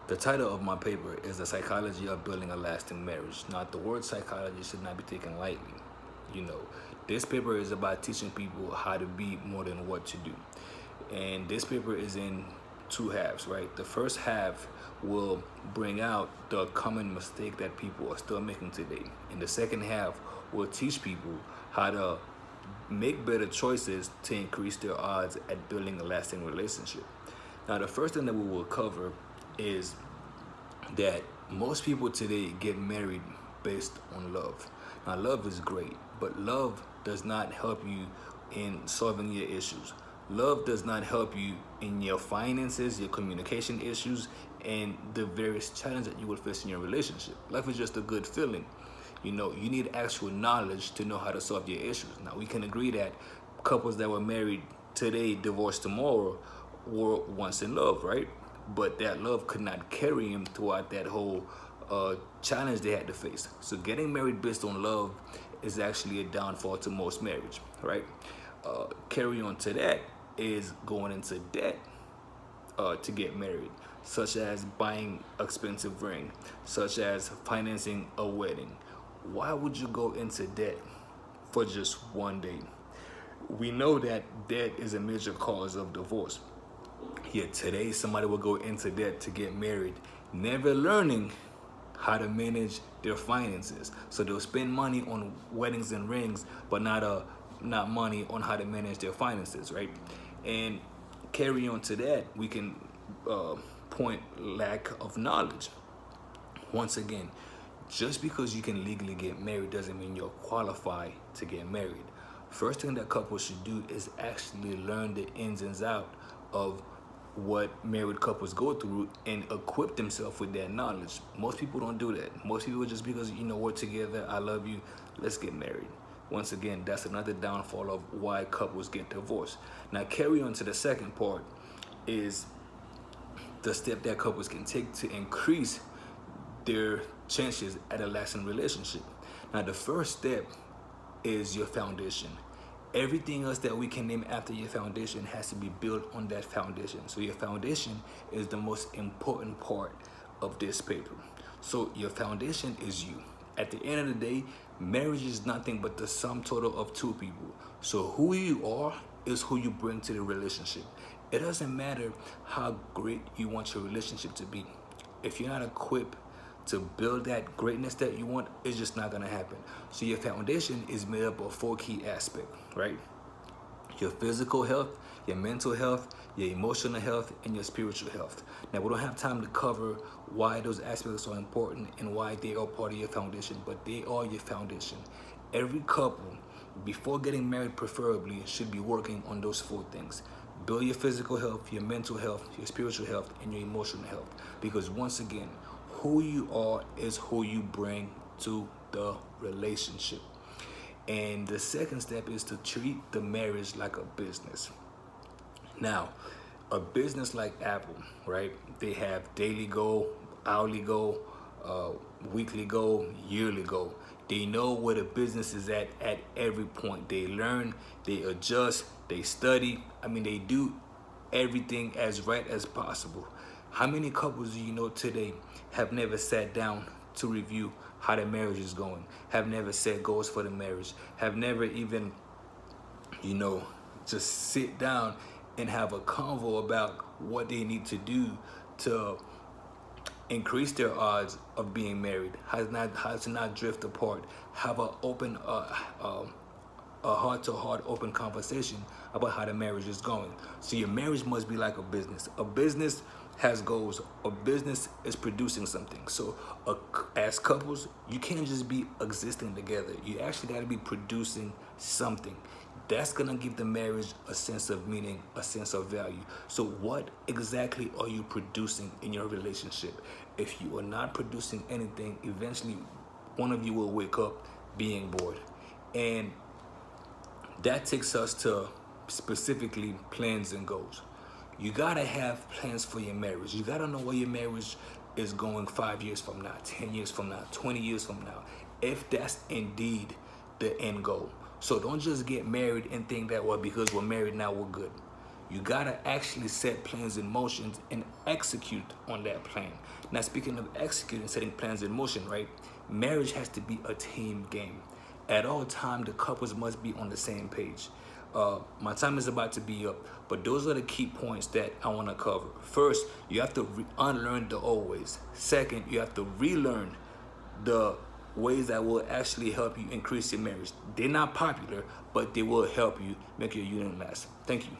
The title of my paper is The Psychology of Building a Lasting Marriage. Now, the word psychology should not be taken lightly. You know, this paper is about teaching people how to be more than what to do. And this paper is in two halves, right? The first half will bring out the common mistake that people are still making today. And the second half will teach people how to make better choices to increase their odds at building a lasting relationship. Now, the first thing that we will cover is that most people today get married based on love. Now, love is great, but love does not help you in solving your issues. Love does not help you in your finances, your communication issues, and the various challenges that you will face in your relationship. Life is just a good feeling. You know, you need actual knowledge to know how to solve your issues. Now, we can agree that couples that were married today, divorced tomorrow, were once in love, right? But that love could not carry him throughout that whole challenge they had to face. So getting married based on love is actually a downfall to most marriage, right? Carry on to that is going into debt to get married, such as buying expensive ring, such as financing a wedding. Why would you go into debt for just one day? We know that debt is a major cause of divorce. Yet today, somebody will go into debt to get married, never learning how to manage their finances. So they'll spend money on weddings and rings, but not money on how to manage their finances, right? And carry on to that, we can point lack of knowledge. Once again, just because you can legally get married doesn't mean you're qualified to get married. First thing that couples should do is actually learn the ins and outs of what married couples go through and equip themselves with that knowledge. Most people don't do that. Most people just because, we're together, I love you, let's get married. Once again, that's another downfall of why couples get divorced. Now, carry on to the second part is the step that couples can take to increase their chances at a lasting relationship. Now, the first step is your foundation. Everything else that we can name after your foundation has to be built on that foundation. So your foundation is the most important part of this paper. So your foundation is you. At the end of the day, marriage is nothing but the sum total of two people. So who you are is who you bring to the relationship. It doesn't matter how great you want your relationship to be. If you're not equipped to build that greatness that you want, it's just not gonna happen. So your foundation is made up of four key aspects, right? Your physical health, your mental health, your emotional health, and your spiritual health. Now, we don't have time to cover why those aspects are important and why they are part of your foundation, but they are your foundation. Every couple, before getting married preferably, should be working on those four things. Build your physical health, your mental health, your spiritual health, and your emotional health. Because once again, who you are is who you bring to the relationship. And the second step is to treat the marriage like a business. Now, a business like Apple, right? They have daily goal, hourly goal, weekly goal, yearly goal. They know where the business is at every point. They learn, they adjust, they study. They do everything as right as possible. How many couples do you know today have never sat down to review how their marriage is going, have never set goals for the marriage, have never even, just sit down and have a convo about what they need to do to increase their odds of being married, how to not drift apart, have a open a heart-to-heart open conversation about how the marriage is going. So your marriage must be like a business. A business has goals. A business is producing something. So as couples, you can't just be existing together. You actually got to be producing something. That's going to give the marriage a sense of meaning, a sense of value. So what exactly are you producing in your relationship? If you are not producing anything, eventually one of you will wake up being bored. And that takes us to specifically plans and goals. You gotta have plans for your marriage. You gotta know where your marriage is going 5 years from now, 10 years from now, 20 years from now, if that's indeed the end goal. So don't just get married and think that, well, because we're married now, we're good. You gotta actually set plans in motion and execute on that plan. Now, speaking of executing, setting plans in motion, right? Marriage has to be a team game. At all time, the couples must be on the same page. My time is about to be up, but those are the key points that I want to cover. First, you have to unlearn the old ways. Second, you have to relearn the ways that will actually help you increase your marriage. They're not popular, but they will help you make your union last. Thank you.